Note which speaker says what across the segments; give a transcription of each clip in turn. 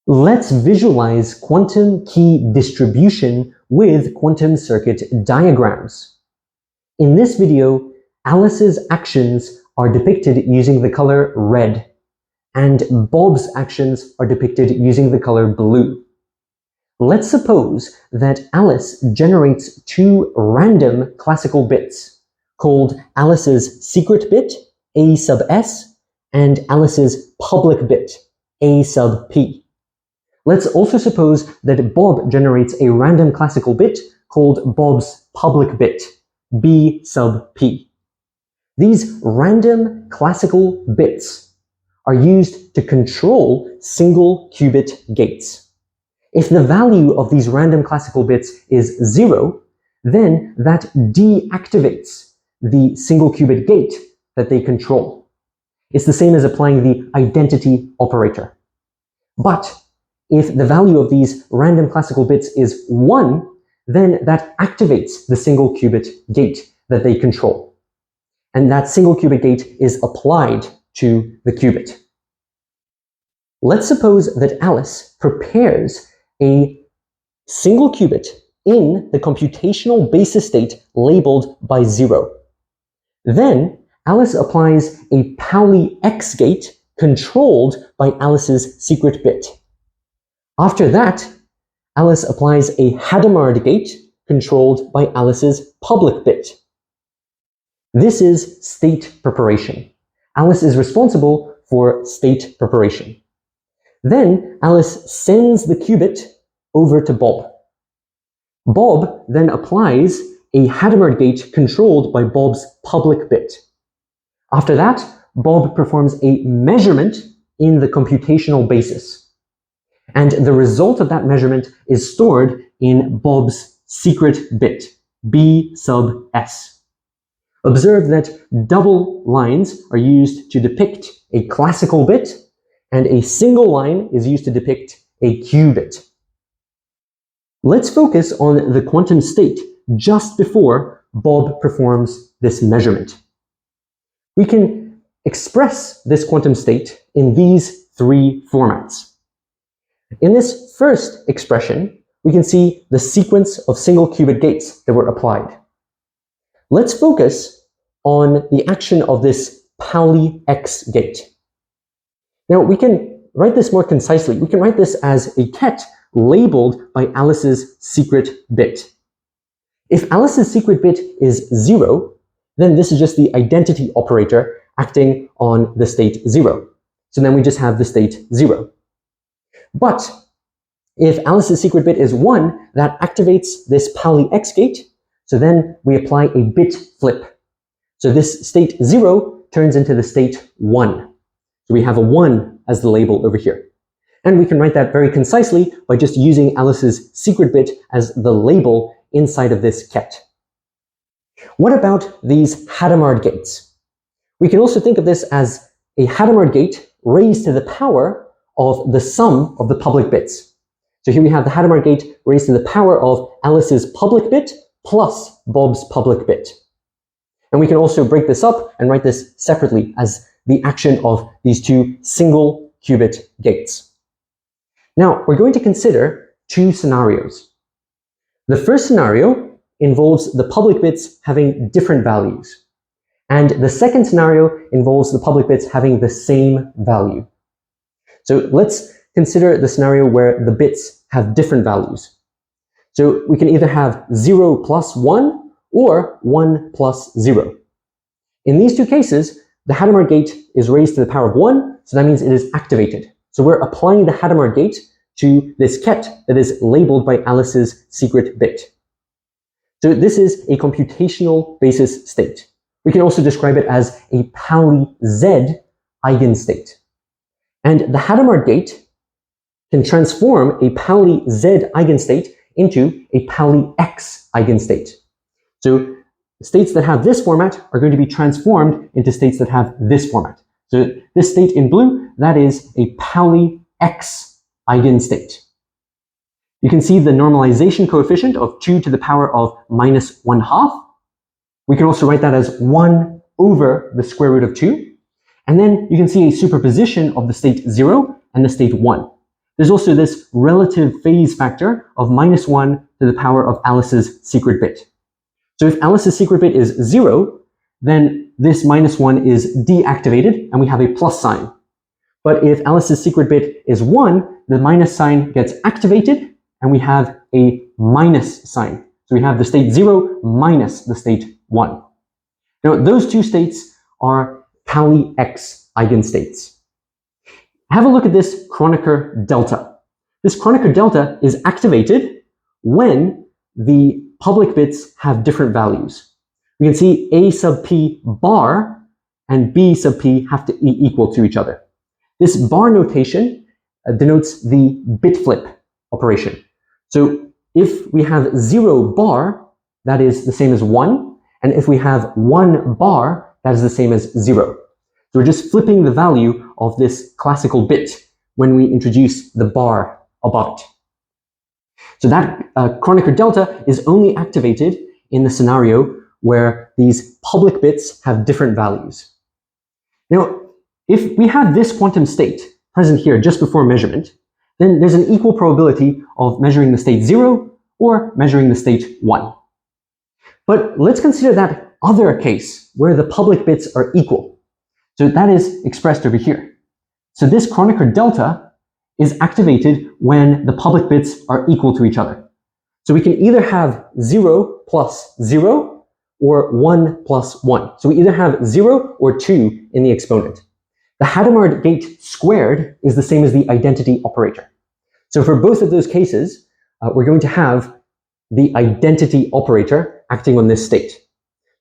Speaker 1: Let's visualize quantum key distribution with quantum circuit diagrams. In this video, Alice's actions are depicted using the color red, and Bob's actions are depicted using the color blue. Let's suppose that Alice generates two random classical bits, called Alice's secret bit, A sub s, and Alice's public bit, A sub p. Let's also suppose that Bob generates a random classical bit called Bob's public bit, B sub p. These random classical bits are used to control single qubit gates. If the value of these random classical bits is 0, then that deactivates the single qubit gate that they control. It's the same as applying the identity operator. But if the value of these random classical bits is 1, then that activates the single qubit gate that they control. And that single qubit gate is applied to the qubit. Let's suppose that Alice prepares a single qubit in the computational basis state labeled by 0. Then Alice applies a Pauli X gate controlled by Alice's secret bit. After that, Alice applies a Hadamard gate controlled by Alice's public bit. This is state preparation. Alice is responsible for state preparation. Then Alice sends the qubit over to Bob. Bob then applies a Hadamard gate controlled by Bob's public bit. After that, Bob performs a measurement in the computational basis. And the result of that measurement is stored in Bob's secret bit, B sub s. Observe that double lines are used to depict a classical bit, and a single line is used to depict a qubit. Let's focus on the quantum state just before Bob performs this measurement. We can express this quantum state in these three formats. In this first expression, we can see the sequence of single qubit gates that were applied. Let's focus on the action of this Pauli X gate. Now, we can write this more concisely. We can write this as a ket labeled by Alice's secret bit. If Alice's secret bit is 0, then this is just the identity operator acting on the state 0. So then we just have the state 0. But if Alice's secret bit is 1, that activates this Pauli X gate, so then we apply a bit flip. So this state 0 turns into the state 1. So we have a 1 as the label over here. And we can write that very concisely by just using Alice's secret bit as the label inside of this ket. What about these Hadamard gates? We can also think of this as a Hadamard gate raised to the power of the sum of the public bits. So here we have the Hadamard gate raised to the power of Alice's public bit plus Bob's public bit. And we can also break this up and write this separately as the action of these two single qubit gates. Now, we're going to consider two scenarios. The first scenario involves the public bits having different values. And the second scenario involves the public bits having the same value. So let's consider the scenario where the bits have different values. So we can either have 0 plus 1 or 1 plus 0. In these two cases, the Hadamard gate is raised to the power of 1, so that means it is activated. So we're applying the Hadamard gate to this ket that is labeled by Alice's secret bit. So this is a computational basis state. We can also describe it as a Pauli Z eigenstate. And the Hadamard gate can transform a Pauli Z eigenstate into a Pauli X eigenstate. So states that have this format are going to be transformed into states that have this format. So this state in blue, that is a Pauli X eigenstate. You can see the normalization coefficient of 2 to the power of minus 1/2. We can also write that as 1 over the square root of 2. And then you can see a superposition of the state 0 and the state 1. there's also this relative phase factor of -1 to the power of Alice's secret bit. So if Alice's secret bit is 0, then this -1 is deactivated and we have a plus sign. But if Alice's secret bit is 1, the minus sign gets activated and we have a minus sign. So we have the state 0 minus the state 1. Now, those two states are Pauli X eigenstates. Have a look at this Kronecker delta. This Kronecker delta is activated when the public bits have different values. We can see A sub p bar and B sub p have to be equal to each other. This bar notation denotes the bit flip operation. So if we have 0 bar, that is the same as 1. And if we have 1 bar, that is the same as 0. So we're just flipping the value of this classical bit when we introduce the bar above it. So that Kronecker delta is only activated in the scenario where these public bits have different values. Now, if we have this quantum state present here just before measurement, then there's an equal probability of measuring the state 0 or measuring the state 1. But let's consider that other case where the public bits are equal. So that is expressed over here. So this Kronecker delta is activated when the public bits are equal to each other. So we can either have 0 plus 0 or 1 plus 1. So we either have 0 or 2 in the exponent. The Hadamard gate squared is the same as the identity operator. So for both of those cases, we're going to have the identity operator acting on this state.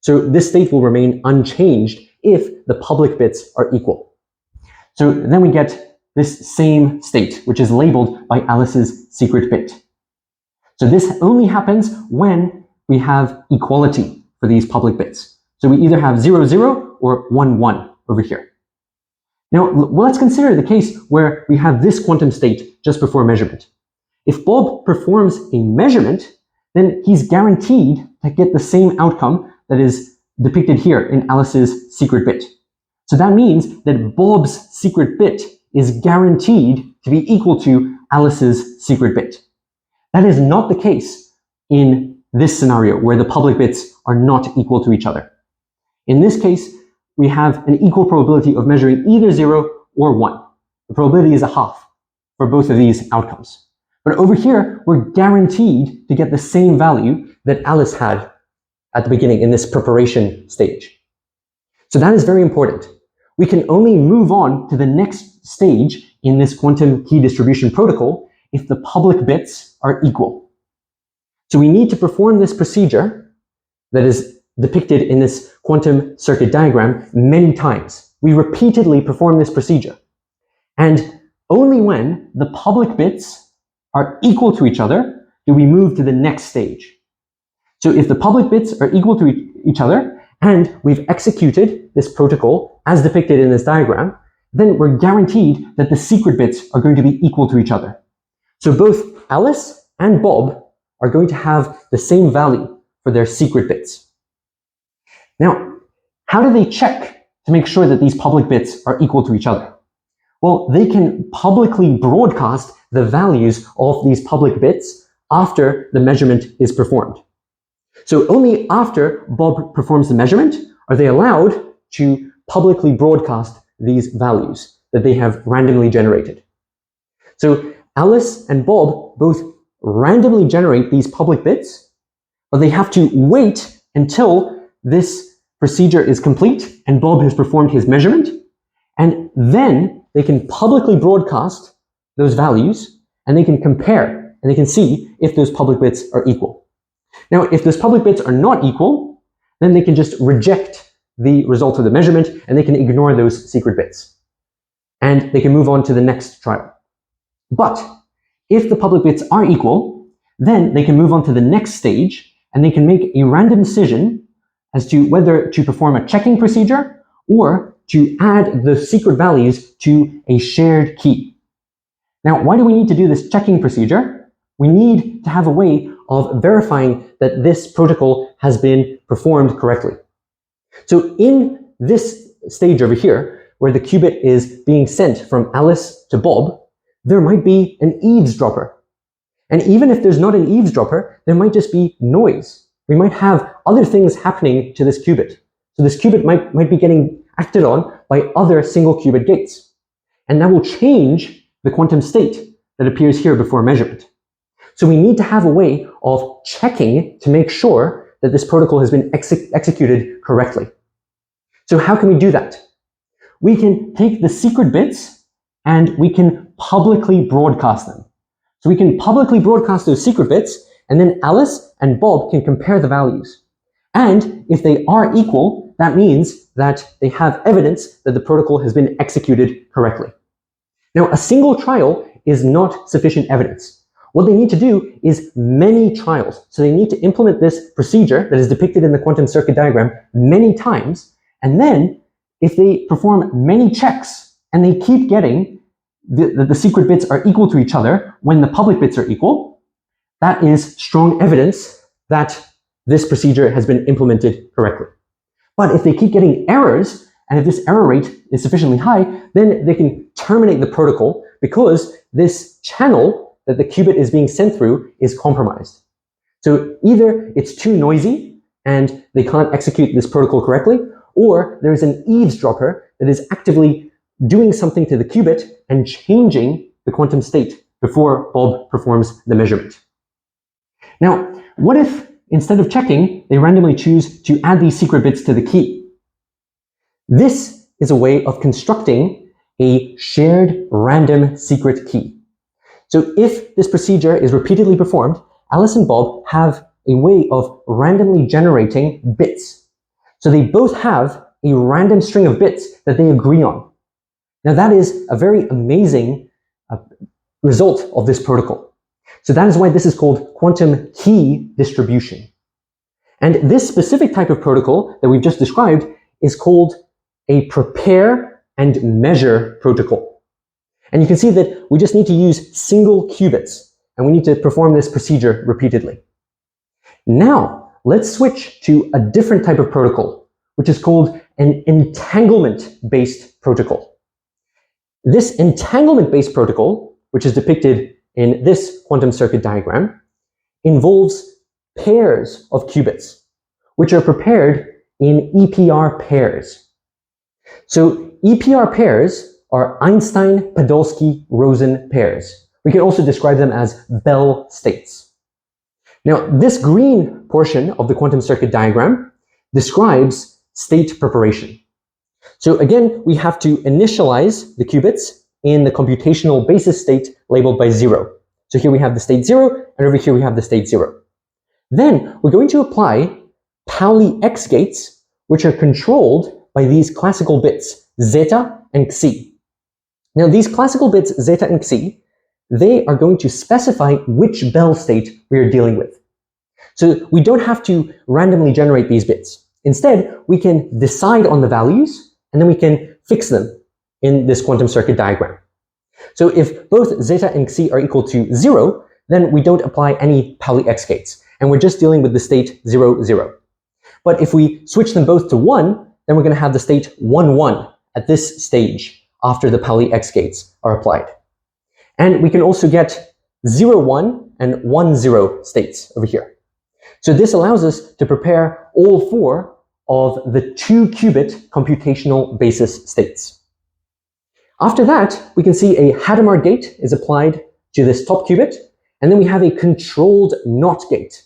Speaker 1: So this state will remain unchanged if the public bits are equal. So then we get this same state, which is labeled by Alice's secret bit. So this only happens when we have equality for these public bits. So we either have 0, 0 or 1, 1 over here. Now, let's consider the case where we have this quantum state just before measurement. If Bob performs a measurement, then he's guaranteed to get the same outcome that is depicted here in Alice's secret bit. So that means that Bob's secret bit is guaranteed to be equal to Alice's secret bit. That is not the case in this scenario where the public bits are not equal to each other. In this case, we have an equal probability of measuring either 0 or 1. The probability is a half for both of these outcomes. But over here, we're guaranteed to get the same value that Alice had at the beginning in this preparation stage. So that is very important. We can only move on to the next stage in this quantum key distribution protocol if the public bits are equal. So we need to perform this procedure that is depicted in this quantum circuit diagram many times. We repeatedly perform this procedure. And only when the public bits are equal to each other do we move to the next stage. So if the public bits are equal to each other and we've executed this protocol as depicted in this diagram, then we're guaranteed that the secret bits are going to be equal to each other. So both Alice and Bob are going to have the same value for their secret bits. Now, how do they check to make sure that these public bits are equal to each other? Well, they can publicly broadcast the values of these public bits after the measurement is performed. So only after Bob performs the measurement are they allowed to publicly broadcast these values that they have randomly generated. So Alice and Bob both randomly generate these public bits, but they have to wait until this procedure is complete and Bob has performed his measurement, and then they can publicly broadcast those values and they can compare and they can see if those public bits are equal. Now, if those public bits are not equal, then they can just reject the result of the measurement and they can ignore those secret bits. And they can move on to the next trial. But if the public bits are equal, then they can move on to the next stage and they can make a random decision as to whether to perform a checking procedure or to add the secret values to a shared key. Now, why do we need to do this checking procedure? We need to have a way of verifying that this protocol has been performed correctly. So in this stage over here, where the qubit is being sent from Alice to Bob, there might be an eavesdropper. And even if there's not an eavesdropper, there might just be noise. We might have other things happening to this qubit. So this qubit might be getting acted on by other single qubit gates. And that will change the quantum state that appears here before measurement. So we need to have a way of checking to make sure that this protocol has been executed correctly. So how can we do that? We can take the secret bits and we can publicly broadcast them. So we can publicly broadcast those secret bits, and then Alice and Bob can compare the values. And if they are equal, that means that they have evidence that the protocol has been executed correctly. Now, a single trial is not sufficient evidence. What they need to do is many trials. So they need to implement this procedure that is depicted in the quantum circuit diagram many times. And then if they perform many checks and they keep getting the secret bits are equal to each other when the public bits are equal, that is strong evidence that this procedure has been implemented correctly. But if they keep getting errors, and if this error rate is sufficiently high, then they can terminate the protocol because this channel that the qubit is being sent through is compromised. So either it's too noisy and they can't execute this protocol correctly, or there's an eavesdropper that is actively doing something to the qubit and changing the quantum state before Bob performs the measurement. Now, what if instead of checking, they randomly choose to add these secret bits to the key? This is a way of constructing a shared random secret key. So if this procedure is repeatedly performed, Alice and Bob have a way of randomly generating bits. So they both have a random string of bits that they agree on. Now that is a very amazing result of this protocol. So that is why this is called quantum key distribution. And this specific type of protocol that we've just described is called a prepare and measure protocol. And you can see that we just need to use single qubits, and we need to perform this procedure repeatedly. Now, let's switch to a different type of protocol, which is called an entanglement-based protocol. This entanglement-based protocol, which is depicted in this quantum circuit diagram, involves pairs of qubits, which are prepared in EPR pairs. So EPR pairs are Einstein-Podolsky-Rosen pairs. We can also describe them as Bell states. Now, this green portion of the quantum circuit diagram describes state preparation. So again, we have to initialize the qubits in the computational basis state labeled by 0. So here we have the state 0, and over here we have the state 0. Then we're going to apply Pauli X gates, which are controlled by these classical bits, zeta and xi. Now these classical bits, zeta and xi, they are going to specify which Bell state we are dealing with. So we don't have to randomly generate these bits. Instead, we can decide on the values, and then we can fix them in this quantum circuit diagram. So if both zeta and xi are equal to 0, then we don't apply any Pauli X gates, and we're just dealing with the state 0, 0. But if we switch them both to 1, then we're going to have the state 1, 1 at this stage after the Pauli X gates are applied. And we can also get 0, 1 and 1, 0 states over here. So this allows us to prepare all 4 of the 2-qubit computational basis states. After that, we can see a Hadamard gate is applied to this top qubit, and then we have a controlled NOT gate.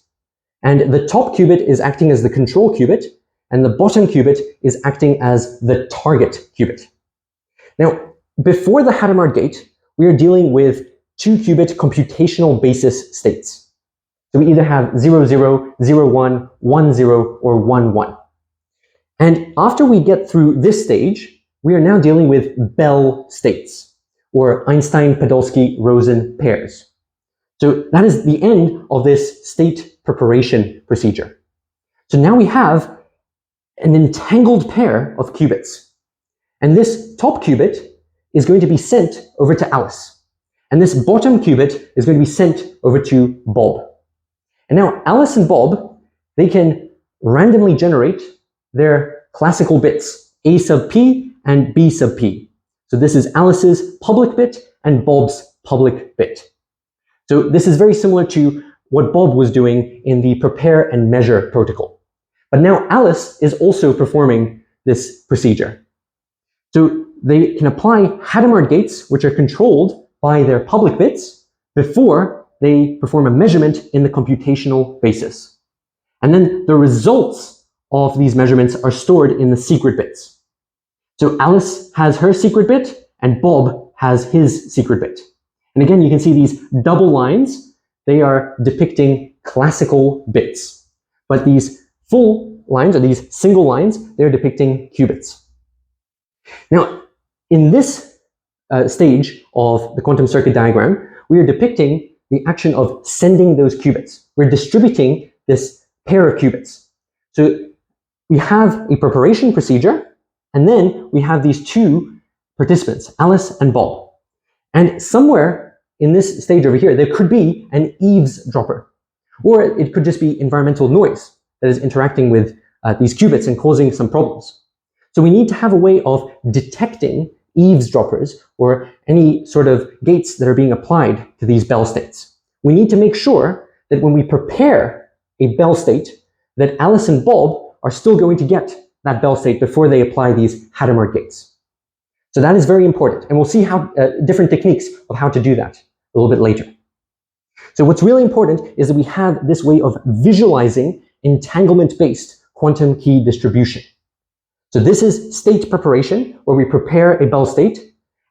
Speaker 1: And the top qubit is acting as the control qubit, and the bottom qubit is acting as the target qubit. Now, before the Hadamard gate, we are dealing with 2-qubit computational basis states. So we either have 0, 0, 0, 1, 1, 0, or 1, 1. And after we get through this stage, we are now dealing with Bell states, or Einstein-Podolsky-Rosen pairs. So that is the end of this state preparation procedure. So now we have an entangled pair of qubits. And this top qubit is going to be sent over to Alice. And this bottom qubit is going to be sent over to Bob. And now Alice and Bob, they can randomly generate their classical bits, A sub p and B sub p. So this is Alice's public bit and Bob's public bit. So this is very similar to what Bob was doing in the prepare and measure protocol. But now Alice is also performing this procedure. So they can apply Hadamard gates, which are controlled by their public bits, before they perform a measurement in the computational basis. And then the results of these measurements are stored in the secret bits. So Alice has her secret bit and Bob has his secret bit. And again, you can see these double lines. They are depicting classical bits. But these full lines, or these single lines, they're depicting qubits. Now, in this stage of the quantum circuit diagram, we are depicting the action of sending those qubits. We're distributing this pair of qubits. So we have a preparation procedure, and then we have these two participants, Alice and Bob. And somewhere in this stage over here, there could be an eavesdropper, or it could just be environmental noise that is interacting with these qubits and causing some problems. So we need to have a way of detecting eavesdroppers or any sort of gates that are being applied to these bell states. We need to make sure that when we prepare a bell state, that Alice and Bob are still going to get that bell state before they apply these Hadamard gates. So that is very important, and we'll see how different techniques of how to do that a little bit later. So what's really important is that we have this way of visualizing entanglement-based quantum key distribution. So this is state preparation, where we prepare a bell state,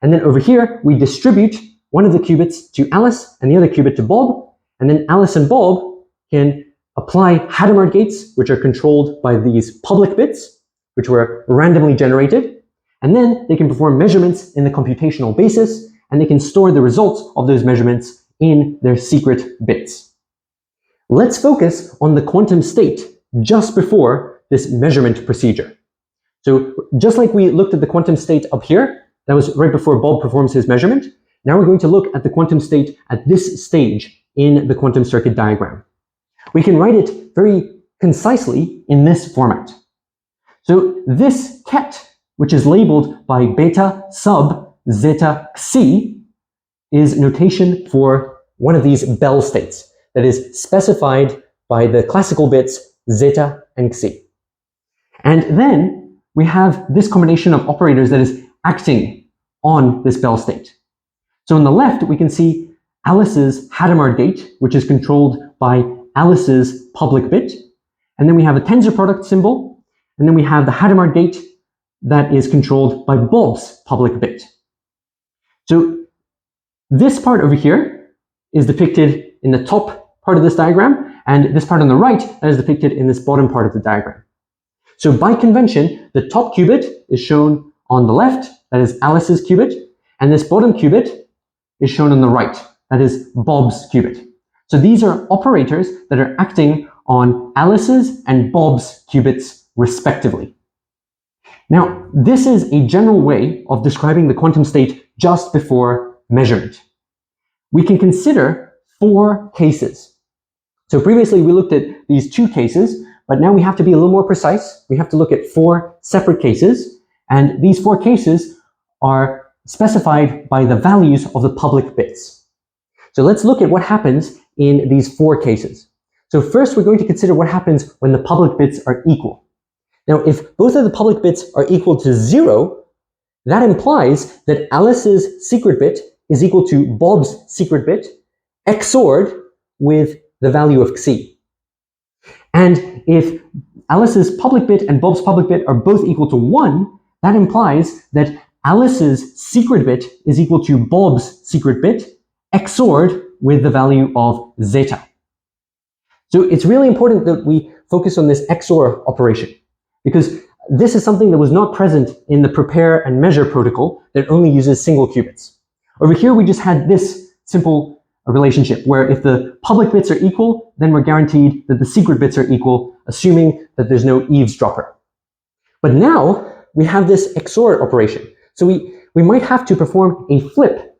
Speaker 1: and then over here we distribute one of the qubits to Alice and the other qubit to Bob, and then Alice and Bob can apply Hadamard gates, which are controlled by these public bits, which were randomly generated, and then they can perform measurements in the computational basis, and they can store the results of those measurements in their secret bits. Let's focus on the quantum state just before this measurement procedure. So just like we looked at the quantum state up here, that was right before Bob performs his measurement, now we're going to look at the quantum state at this stage in the quantum circuit diagram. We can write it very concisely in this format. So this ket, which is labeled by beta sub zeta xi, is notation for one of these bell states that is specified by the classical bits zeta and xi. And then we have this combination of operators that is acting on this bell state. So on the left, we can see Alice's Hadamard gate, which is controlled by Alice's public bit. And then we have a tensor product symbol. And then we have the Hadamard gate that is controlled by Bob's public bit. So this part over here is depicted in the top part of this diagram, and this part on the right that is depicted in this bottom part of the diagram. So by convention, the top qubit is shown on the left, that is Alice's qubit, and this bottom qubit is shown on the right, that is Bob's qubit. So these are operators that are acting on Alice's and Bob's qubits respectively. Now, this is a general way of describing the quantum state just before measurement. We can consider 4 cases. So previously we looked at these 2 cases, but now we have to be a little more precise. We have to look at 4 separate cases, and these 4 cases are specified by the values of the public bits. So let's look at what happens in these 4 cases. So first we're going to consider what happens when the public bits are equal. Now, if both of the public bits are equal to 0, that implies that Alice's secret bit is equal to Bob's secret bit XORed with the value of xi. And if Alice's public bit and Bob's public bit are both equal to 1, that implies that Alice's secret bit is equal to Bob's secret bit XORed with the value of zeta. So it's really important that we focus on this XOR operation, because this is something that was not present in the prepare and measure protocol that only uses single qubits. Over here, we just had this simple relationship where if the public bits are equal, then we're guaranteed that the secret bits are equal, assuming that there's no eavesdropper. But now we have this XOR operation. So we might have to perform a flip.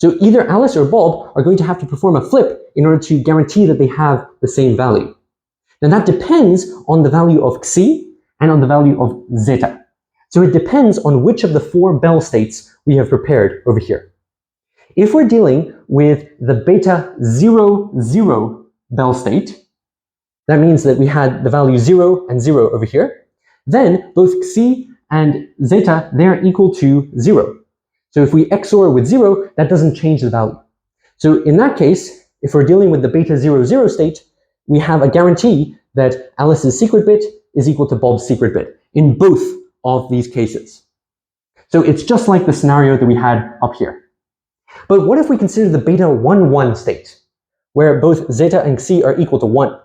Speaker 1: So either Alice or Bob are going to have to perform a flip in order to guarantee that they have the same value. Now that depends on the value of xi and on the value of zeta. So it depends on which of the 4 bell states we have prepared over here. If we're dealing with the beta 00 Bell state, that means that we had the value 0 and 0 over here, then both Xi and zeta, they're equal to 0. So if we XOR with 0, that doesn't change the value. So in that case, if we're dealing with the beta 00 state, we have a guarantee that Alice's secret bit is equal to Bob's secret bit in both of these cases. So it's just like the scenario that we had up here. But what if we consider the beta 11 state, where both zeta and Xi are equal to 1?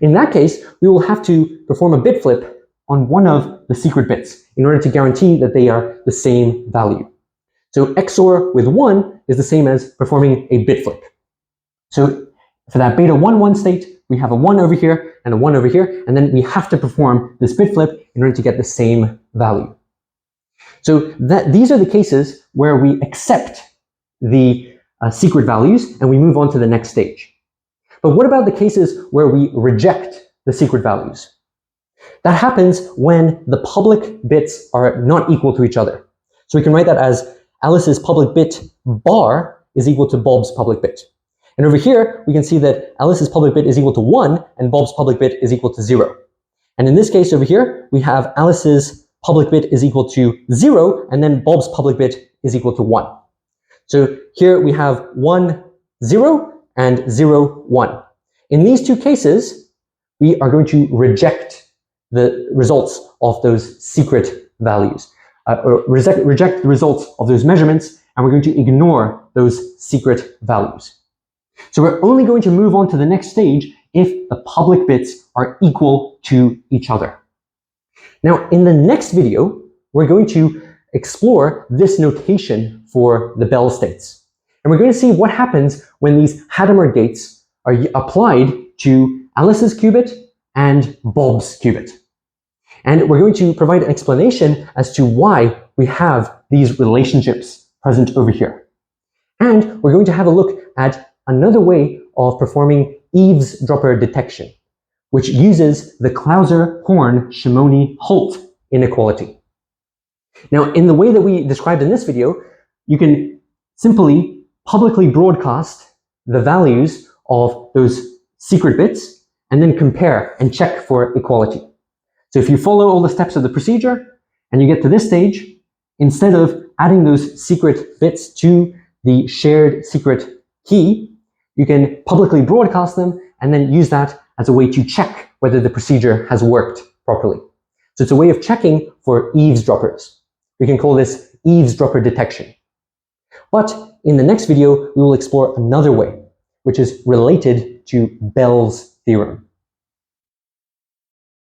Speaker 1: In that case, we will have to perform a bit flip on one of the secret bits in order to guarantee that they are the same value. So XOR with 1 is the same as performing a bit flip. So for that beta 11 state, we have a 1 over here and a 1 over here, and then we have to perform this bit flip in order to get the same value. So these are the cases where we accept the secret values and we move on to the next stage. But what about the cases where we reject the secret values? That happens when the public bits are not equal to each other. So we can write that as Alice's public bit bar is equal to Bob's public bit. And over here, we can see that Alice's public bit is equal to 1 and Bob's public bit is equal to 0. And in this case over here, we have Alice's public bit is equal to 0 and then Bob's public bit is equal to 1. So here we have 1, 0 and 0, 1. In these two cases, we are going to reject the results of those secret values, or reject the results of those measurements, and we're going to ignore those secret values. So we're only going to move on to the next stage if the public bits are equal to each other. Now, in the next video, we're going to explore this notation for the Bell states. And we're going to see what happens when these Hadamard gates are applied to Alice's qubit and Bob's qubit. And we're going to provide an explanation as to why we have these relationships present over here. And we're going to have a look at another way of performing eavesdropper detection, which uses the Clauser-Horn-Shimony-Holt inequality. Now, in the way that we described in this video, you can simply publicly broadcast the values of those secret bits and then compare and check for equality. So if you follow all the steps of the procedure and you get to this stage, instead of adding those secret bits to the shared secret key, you can publicly broadcast them and then use that as a way to check whether the procedure has worked properly. So it's a way of checking for eavesdroppers. We can call this eavesdropper detection. But in the next video, we will explore another way, which is related to Bell's theorem.